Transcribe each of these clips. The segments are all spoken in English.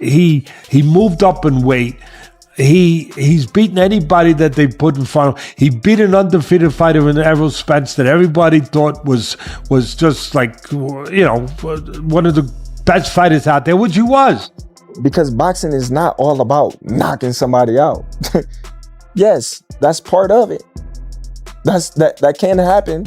He moved up in weight. He's beaten anybody that they put in front of him. He beat an undefeated fighter in Errol Spence that everybody thought was just like, you know, one of the best fighters out there, which he was. Because boxing is not all about knocking somebody out. Yes, that's part of it. That can happen,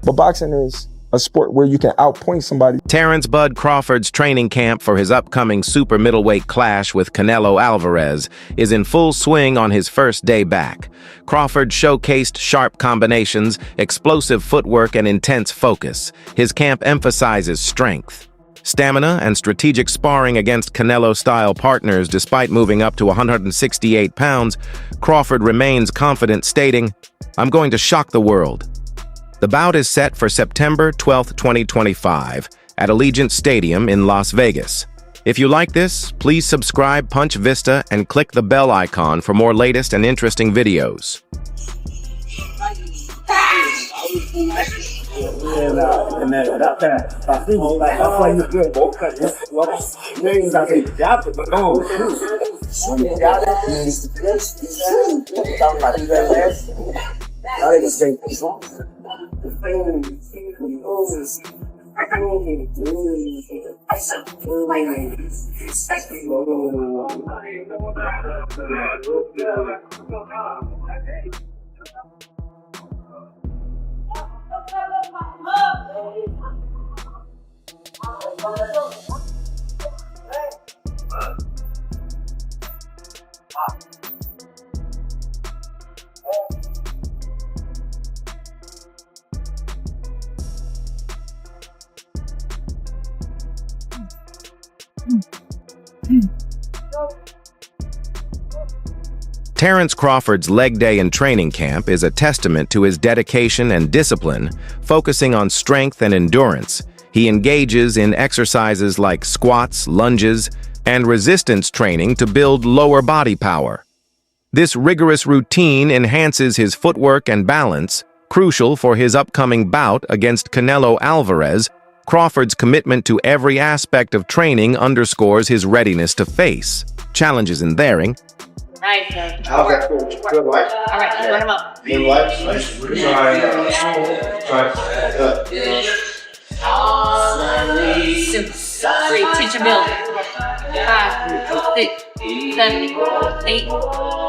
but boxing is a sport where you can outpoint somebody. Terence "Bud" Crawford's training camp for his upcoming super middleweight clash with Canelo Alvarez is in full swing on his first day back. Crawford showcased sharp combinations, explosive footwork, and intense focus. His camp emphasizes strength, stamina, and strategic sparring against Canelo-style partners. Despite moving up to 168 pounds, Crawford remains confident, stating, "I'm going to shock the world." The bout is set for September 12, 2025, at Allegiant Stadium in Las Vegas. If you like this, please subscribe, punch Vista, and click the bell icon for more latest and interesting videos. Terence Crawford's leg day in training camp is a testament to his dedication and discipline, focusing on strength and endurance. He engages in exercises like squats, lunges, and resistance training to build lower body power. This rigorous routine enhances his footwork and balance, crucial for his upcoming bout against Canelo Alvarez. Crawford's commitment to every aspect of training underscores his readiness to face challenges in the ring. Nice, sir. How's that cool? Good life? All right, let's run him up. Good life? Nice. Three, teacher Bill. 5, 6, 7, 8, 9,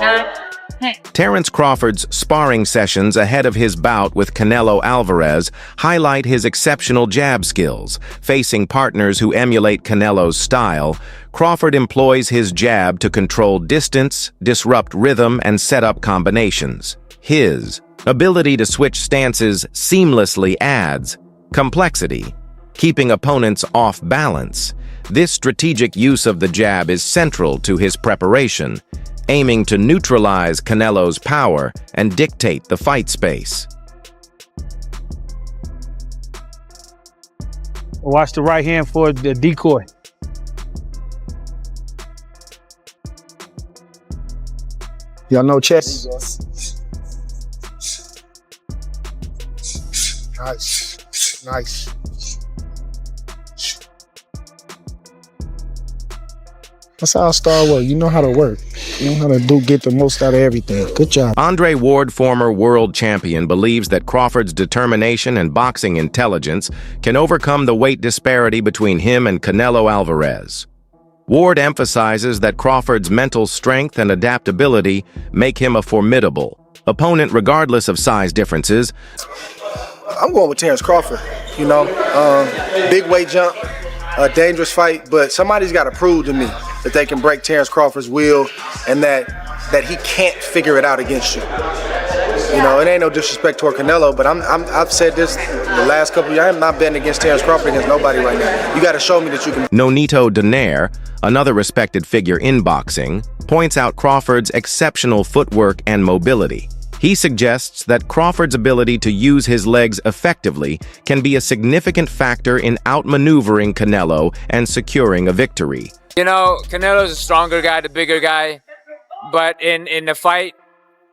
10. Terence Crawford's sparring sessions ahead of his bout with Canelo Alvarez highlight his exceptional jab skills. Facing partners who emulate Canelo's style, Crawford employs his jab to control distance, disrupt rhythm, and set up combinations. His ability to switch stances seamlessly adds complexity, keeping opponents off balance. This strategic use of the jab is central to his preparation, aiming to neutralize Canelo's power and dictate the fight space. Watch the right hand for the decoy. Y'all know chess? Nice, nice. That's how Star work. You know how to work. You know how to get the most out of everything. Good job. Andre Ward, former world champion, believes that Crawford's determination and boxing intelligence can overcome the weight disparity between him and Canelo Alvarez. Ward emphasizes that Crawford's mental strength and adaptability make him a formidable opponent regardless of size differences. I'm going with Terence Crawford. You know, big weight jump, a dangerous fight, but somebody's got to prove to me that they can break Terence Crawford's will and that he can't figure it out against you. You know, it ain't no disrespect toward Canelo, but I've said this the last couple of years. I'm not betting against Terence Crawford against nobody right now. You got to show me that you can. Nonito Donaire, another respected figure in boxing, points out Crawford's exceptional footwork and mobility. He suggests that Crawford's ability to use his legs effectively can be a significant factor in outmaneuvering Canelo and securing a victory. You know, Canelo's a stronger guy, the bigger guy, but in the fight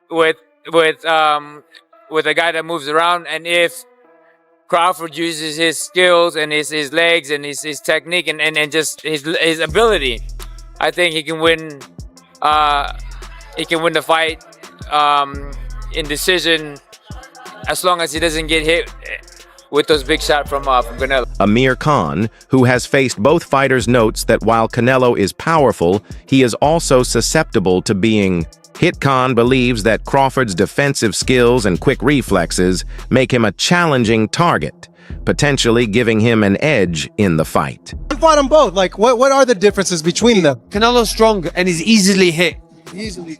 with with a guy that moves around, and if Crawford uses his skills and his legs and his technique and just his ability, I think he can win. He can win the fight in decision, as long as he doesn't get hit with those big shots from Canelo. Amir Khan, who has faced both fighters, notes that while Canelo is powerful, he is also susceptible to being hit. Khan believes that Crawford's defensive skills and quick reflexes make him a challenging target, potentially giving him an edge in the fight. You fought them both. Like, what are the differences between them? Canelo's strong and is easily hit.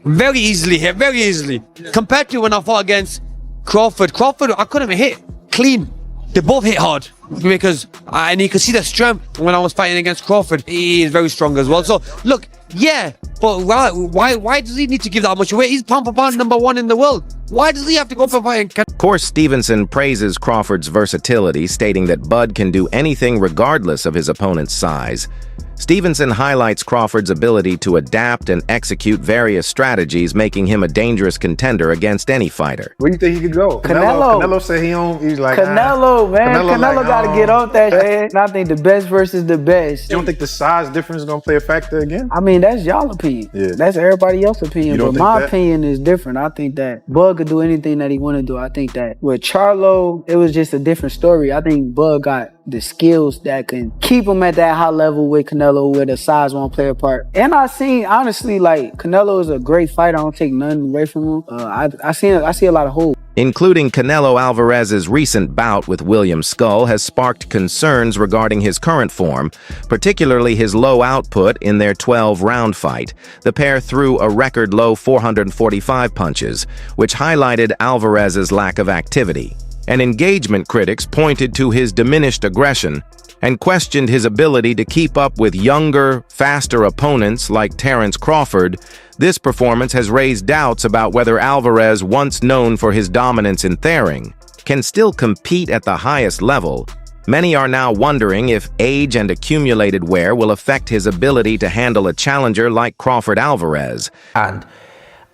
Very easily hit, very easily. Compared to when I fought against Crawford, I couldn't hit clean. They both hit hard because, and you can see the strength when I was fighting against Crawford. He is very strong as well. So look, yeah, but why does he need to give that much away? He's pound for pound #1 in the world. Why does he have to go for fighting? Of course, Stevenson praises Crawford's versatility, stating that Bud can do anything regardless of his opponent's size. Stevenson highlights Crawford's ability to adapt and execute various strategies, making him a dangerous contender against any fighter. Where do you think he could go? Canelo said he don't. He's like Canelo, man. Canelo like, got to get off that shit. And I think the best versus the best. You don't think the size difference is gonna play a factor again? I mean, that's y'all opinion. Yeah. That's everybody else's opinion. You don't But think my that? opinion is different. I think that Bud could do anything that he want to do. I think that with Charlo, it was just a different story. I think Bud got the skills that can keep him at that high level with Canelo, where the size won't play a part. And I seen, honestly, like, Canelo is a great fighter. I don't take nothing away from him. I see a lot of hope. Including Canelo Alvarez's recent bout with William Skull has sparked concerns regarding his current form, particularly his low output in their 12-round fight. The pair threw a record low 445 punches, which highlighted Alvarez's lack of activity. And engagement critics pointed to his diminished aggression and questioned his ability to keep up with younger, faster opponents like Terence Crawford. This performance has raised doubts about whether Alvarez, once known for his dominance in throwing, can still compete at the highest level. Many are now wondering if age and accumulated wear will affect his ability to handle a challenger like Crawford Alvarez. And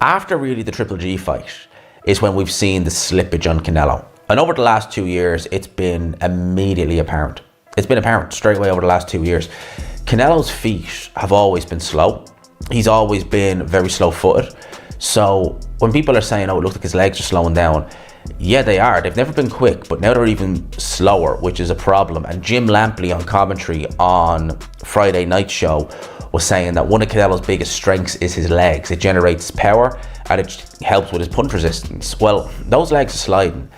after really the Triple G fight is when we've seen the slippage on Canelo. And over the last 2 years, it's been immediately apparent. It's been apparent straight away over the last 2 years. Canelo's feet have always been slow. He's always been very slow-footed. So when people are saying, oh, it looks like his legs are slowing down, yeah, they are. They've never been quick, but now they're even slower, which is a problem. And Jim Lampley on commentary on Friday Night Show was saying that one of Canelo's biggest strengths is his legs. It generates power and it helps with his punch resistance. Well, those legs are sliding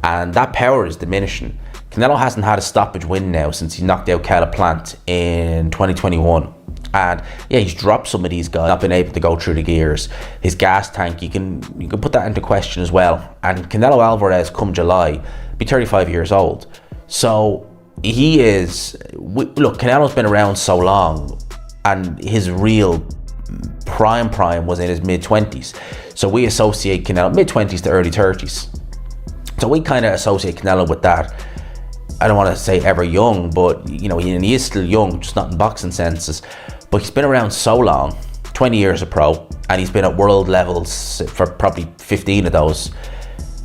and that power is diminishing. Canelo hasn't had a stoppage win now since he knocked out Caleb Plant in 2021. And yeah, he's dropped some of these guys, not been able to go through the gears. His gas tank, you can put that into question as well. And Canelo Alvarez, come July, be 35 years old. So he is, look, Canelo's been around so long and his real prime was in his mid-20s. So we associate Canelo, mid-20s to early 30s. So we kind of associate Canelo with that. I don't want to say ever young, but you know, he is still young, just not in boxing senses. But he's been around so long, 20 years a pro, and he's been at world levels for probably 15 of those.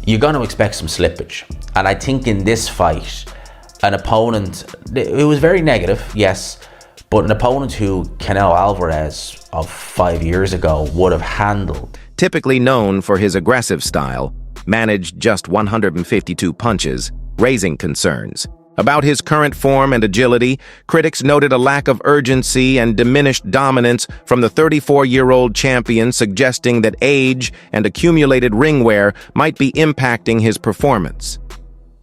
You're going to expect some slippage. And I think in this fight, an opponent, it was very negative, yes, but an opponent who Canelo Alvarez of 5 years ago would have handled. Typically known for his aggressive style, managed just 152 punches, raising concerns. About his current form and agility, critics noted a lack of urgency and diminished dominance from the 34-year-old champion, suggesting that age and accumulated ring wear might be impacting his performance.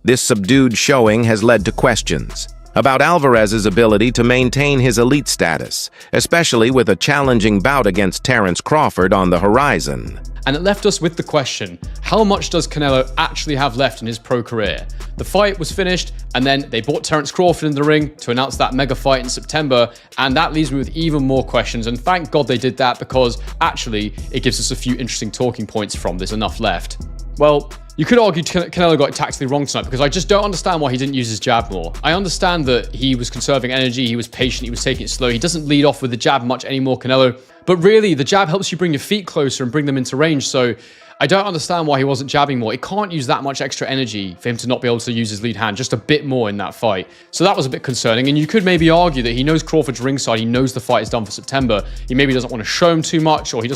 This subdued showing has led to questions about Alvarez's ability to maintain his elite status, especially with a challenging bout against Terence Crawford on the horizon. And it left us with the question, how much does Canelo actually have left in his pro career? The fight was finished, and then they brought Terence Crawford in the ring to announce that mega fight in September, and that leaves me with even more questions, and thank God they did that, because actually it gives us a few interesting talking points from There's Enough Left. Well, you could argue Canelo got it tactically wrong tonight, because I just don't understand why he didn't use his jab more. I understand that he was conserving energy, he was patient, he was taking it slow. He doesn't lead off with the jab much anymore, Canelo. But really, the jab helps you bring your feet closer and bring them into range. So I don't understand why he wasn't jabbing more. He can't use that much extra energy for him to not be able to use his lead hand just a bit more in that fight. So that was a bit concerning. And you could maybe argue that he knows Crawford's ringside. He knows the fight is done for September. He maybe doesn't want to show him too much, or he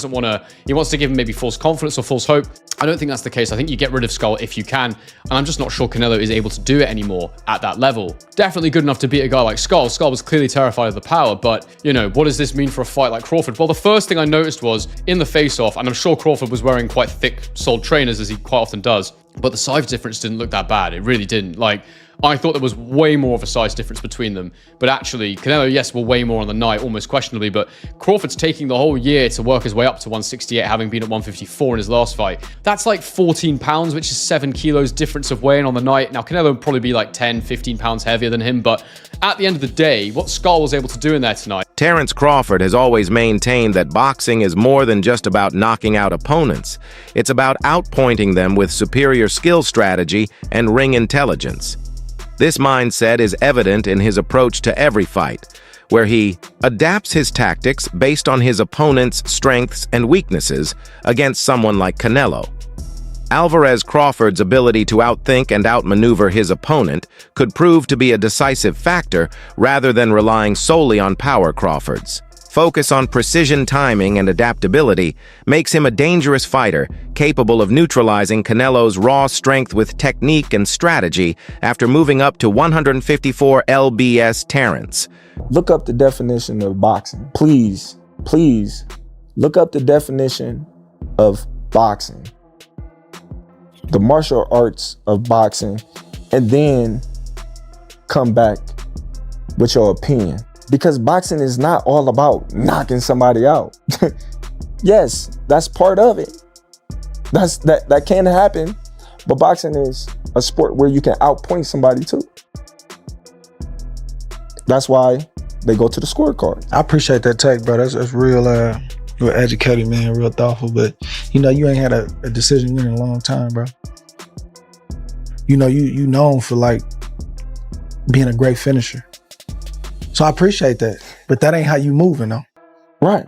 wants to give him maybe false confidence or false hope. I don't think that's the case. I think you get rid of Skull if you can. And I'm just not sure Canelo is able to do it anymore at that level. Definitely good enough to beat a guy like Skull. Skull was clearly terrified of the power, but, you know, what does this mean for a fight like Crawford? Well, the first thing I noticed was in the face-off, and I'm sure Crawford was wearing quite thick-soled trainers, as he quite often does, but the size difference didn't look that bad. It really didn't. Like, I thought there was way more of a size difference between them. But actually, Canelo, yes, will weigh more on the night, almost questionably, but Crawford's taking the whole year to work his way up to 168, having been at 154 in his last fight. That's like 14 pounds, which is 7 kilos difference of weighing on the night. Now, Canelo would probably be like 10, 15 pounds heavier than him, but at the end of the day, what Skull was able to do in there tonight. Terence Crawford has always maintained that boxing is more than just about knocking out opponents. It's about outpointing them with superior skill strategy and ring intelligence. This mindset is evident in his approach to every fight, where he adapts his tactics based on his opponent's strengths and weaknesses against someone like Canelo. Alvarez Crawford's ability to outthink and outmaneuver his opponent could prove to be a decisive factor rather than relying solely on power Crawford's. Focus on precision timing and adaptability makes him a dangerous fighter, capable of neutralizing Canelo's raw strength with technique and strategy after moving up to 154 lbs Terence. Look up the definition of boxing. Please, please, look up the definition of boxing. The martial arts of boxing, and then come back with your opinion. Because boxing is not all about knocking somebody out. Yes, that's part of it. That can happen, but boxing is a sport where you can outpoint somebody too. That's why they go to the scorecard. I appreciate that take, bro. That's real educated, man, real thoughtful. But you know, you ain't had a decision win in a long time, bro. You know, you known for like being a great finisher. So I appreciate that, but that ain't how you moving though. Right.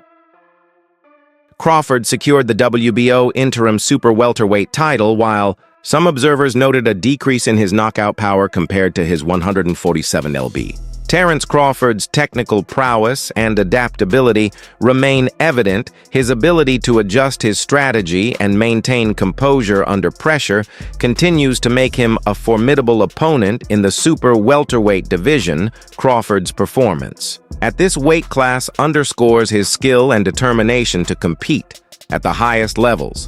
Crawford secured the WBO interim super welterweight title, while some observers noted a decrease in his knockout power compared to his 147 lb. Terence Crawford's technical prowess and adaptability remain evident. His ability to adjust his strategy and maintain composure under pressure continues to make him a formidable opponent in the super welterweight division. Crawford's performance at this weight class underscores his skill and determination to compete at the highest levels.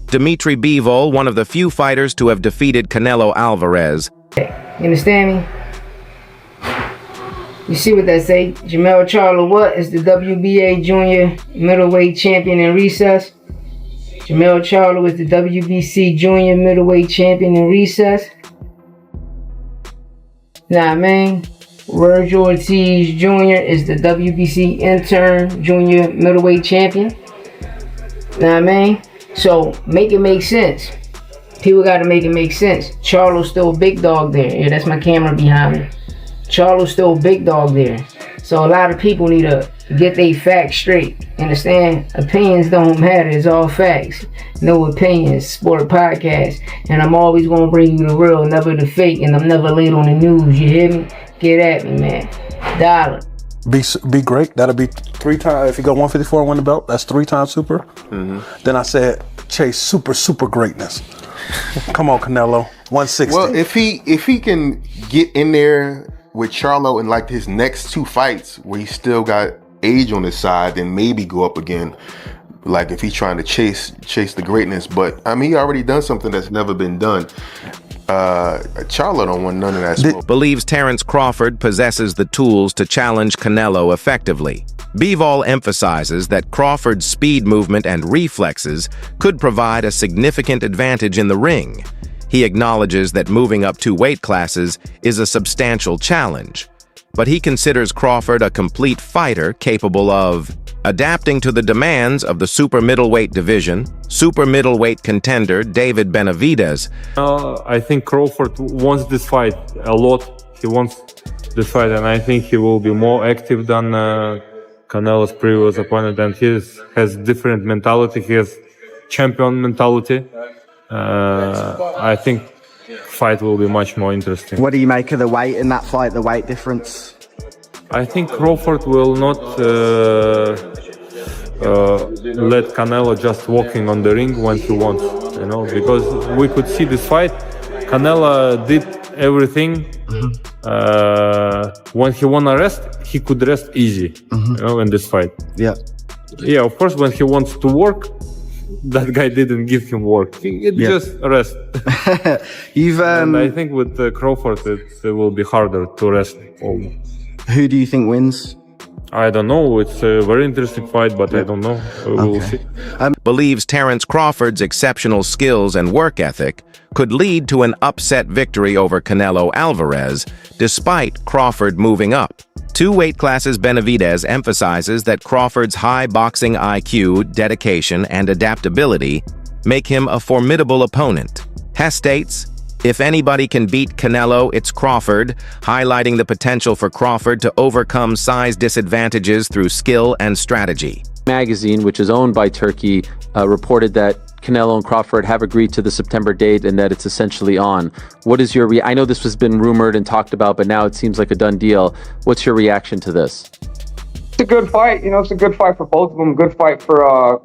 Dimitri Bivol, one of the few fighters to have defeated Canelo Alvarez. You understand me? You see what that say? Jermell Charlo what is the WBA junior middleweight champion in recess? Jermell Charlo is the WBC junior middleweight champion in recess. Nah, man. Virgil Ortiz Jr. is the WBC intern junior middleweight champion. Nah, man. So make it make sense. People gotta make it make sense. Charlo's still a big dog there. Yeah, that's my camera behind me. Charlo's still a big dog there. So a lot of people need to get their facts straight. Understand? Opinions don't matter. It's all facts. No opinions. Sport podcast. And I'm always going to bring you the real, never the fake. And I'm never late on the news. You hear me? Get at me, man. Dollar. Be great. That'll be 3 times. If you go 154 and win the belt, that's 3 times super. Mm-hmm. Then I said, chase super greatness. Come on, Canelo. 160. Well, if he can get in there with Charlo in like his next 2 fights where he still got age on his side, then maybe go up again. Like if he's trying to chase the greatness. But I mean, he already done something that's never been done. Charlo don't want none of that smoke. Believes Terence Crawford possesses the tools to challenge Canelo effectively. Bivol emphasizes that Crawford's speed movement and reflexes could provide a significant advantage in the ring. He acknowledges that moving up 2 weight classes is a substantial challenge, but he considers Crawford a complete fighter capable of adapting to the demands of the super middleweight division. Super middleweight contender David Benavidez. I think Crawford wants this fight a lot. He wants this fight, and I think he will be more active than Canelo's previous opponent, and he has different mentality. He has champion mentality. I think fight will be much more interesting. What do you make of the weight in that fight, the weight difference? I think Crawford will not let Canelo just walking on the ring when he wants, you know, because we could see this fight. Canelo did everything. When he wanna rest, he could rest easy, you know, in this fight. Yeah. Yeah, of course, when he wants to work, that guy didn't give him work. It just rest. And I think with Crawford, it will be harder to rest. Who do you think wins? I don't know. It's a very interesting fight, but I don't know. We'll see. Believes Terence Crawford's exceptional skills and work ethic could lead to an upset victory over Canelo Alvarez, despite Crawford moving up. 2 weight classes Benavidez emphasizes that Crawford's high boxing IQ, dedication, and adaptability make him a formidable opponent. Hess states, "If anybody can beat Canelo, it's Crawford," highlighting the potential for Crawford to overcome size disadvantages through skill and strategy. Magazine, which is owned by Turkey, reported that Canelo and Crawford have agreed to the September date and that it's essentially on. What is your I know this has been rumored and talked about, but now it seems like a done deal. What's your reaction to this? It's a good fight. You know, it's a good fight for both of them. Good fight for,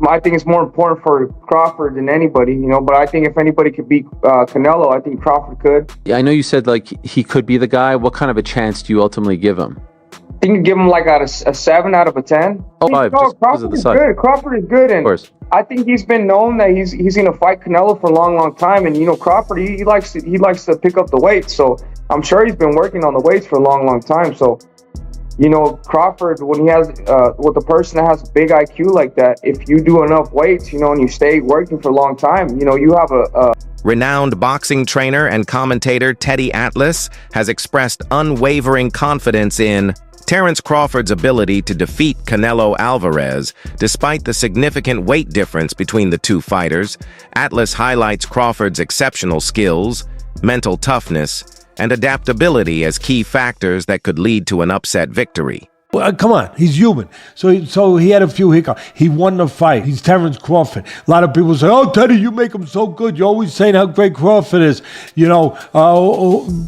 I think it's more important for Crawford than anybody, you know, but I think if anybody could beat Canelo, I think Crawford could. Yeah, I know you said like he could be the guy. What kind of a chance do you ultimately give him? I think you give him like a 7 out of a 10. Oh, 5, no, Crawford is good. Crawford is good, and I think he's been known that he's going to fight Canelo for a long time. And you know, Crawford he likes to pick up the weight, so I'm sure he's been working on the weights for a long time. So, you know, Crawford, when he has with a person that has a big IQ like that, if you do enough weights, you know, and you stay working for a long time, you know, you have a Renowned boxing trainer and commentator Teddy Atlas has expressed unwavering confidence in Terence Crawford's ability to defeat Canelo Alvarez, despite the significant weight difference between the two fighters. Atlas highlights Crawford's exceptional skills, mental toughness, and adaptability as key factors that could lead to an upset victory. Well, come on, he's human. So he had a few hiccups. He won the fight. He's Terence Crawford. A lot of people say, "Oh, Teddy, you make him so good. You're always saying how great Crawford is." You know,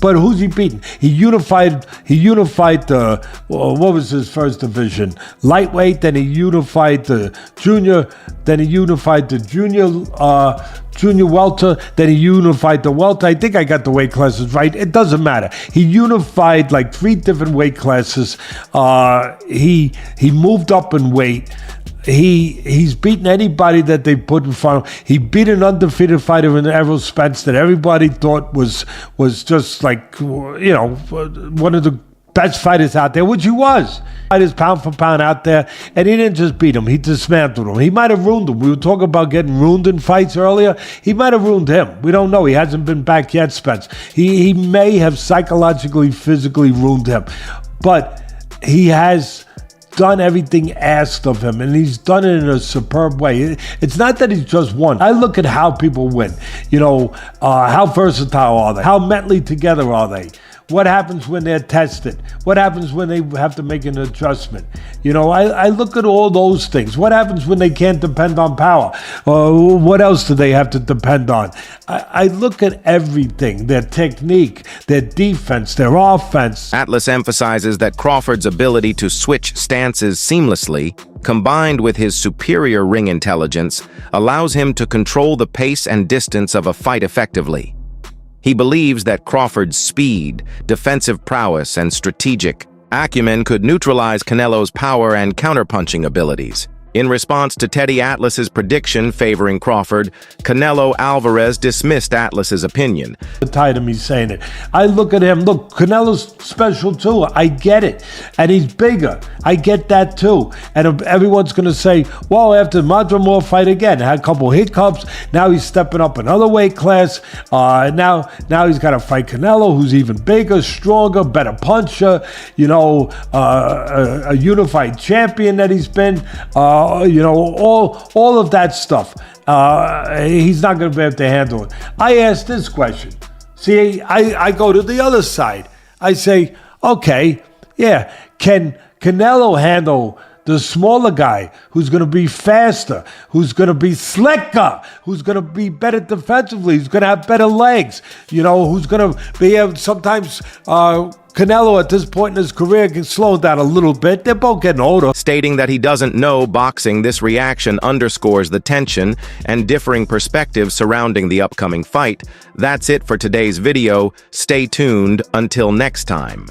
but who's he beating? He unified the what was his first division? Lightweight. Then he unified the junior. Then he unified the junior welter, then he unified the welter. I think I got the weight classes right. It doesn't matter. He unified like 3 different weight classes. He moved up in weight. He's beaten anybody that they put in front of him. He beat an undefeated fighter in Errol Spence that everybody thought was just like, you know, one of the best fighters out there, which he was. Fighters pound for pound out there, and he didn't just beat him, he dismantled him. He might have ruined him. We were talking about getting ruined in fights earlier. He might have ruined him. We don't know. He hasn't been back yet, Spence. He may have psychologically, physically ruined him. But he has done everything asked of him, and he's done it in a superb way. It's not that he's just won. I look at how people win. You know, how versatile are they? How mentally together are they? What happens when they're tested? What happens when they have to make an adjustment? You know, I look at all those things. What happens when they can't depend on power? What else do they have to depend on? I look at everything, their technique, their defense, their offense. Atlas emphasizes that Crawford's ability to switch stances seamlessly, combined with his superior ring intelligence, allows him to control the pace and distance of a fight effectively. He believes that Crawford's speed, defensive prowess, and strategic acumen could neutralize Canelo's power and counterpunching abilities. In response to Teddy Atlas's prediction favoring Crawford, Canelo Alvarez dismissed Atlas's opinion. Tired of me saying it. I look at him, look, Canelo's special too. I get it. And he's bigger. I get that too. And everyone's going to say, well, after Madrimov fight again, had a couple hiccups. Now he's stepping up another weight class. Now he's got to fight Canelo, who's even bigger, stronger, better puncher. You know, a unified champion that he's been. You know, all of that stuff. He's not going to be able to handle it. I ask this question. See, I go to the other side. I say, okay, yeah, can Canelo handle the smaller guy who's going to be faster, who's going to be slicker, who's going to be better defensively, who's going to have better legs, you know, who's going to be able sometimes Canelo at this point in his career can slow down a little bit. They're both getting older. Stating that he doesn't know boxing, this reaction underscores the tension and differing perspectives surrounding the upcoming fight. That's it for today's video. Stay tuned until next time.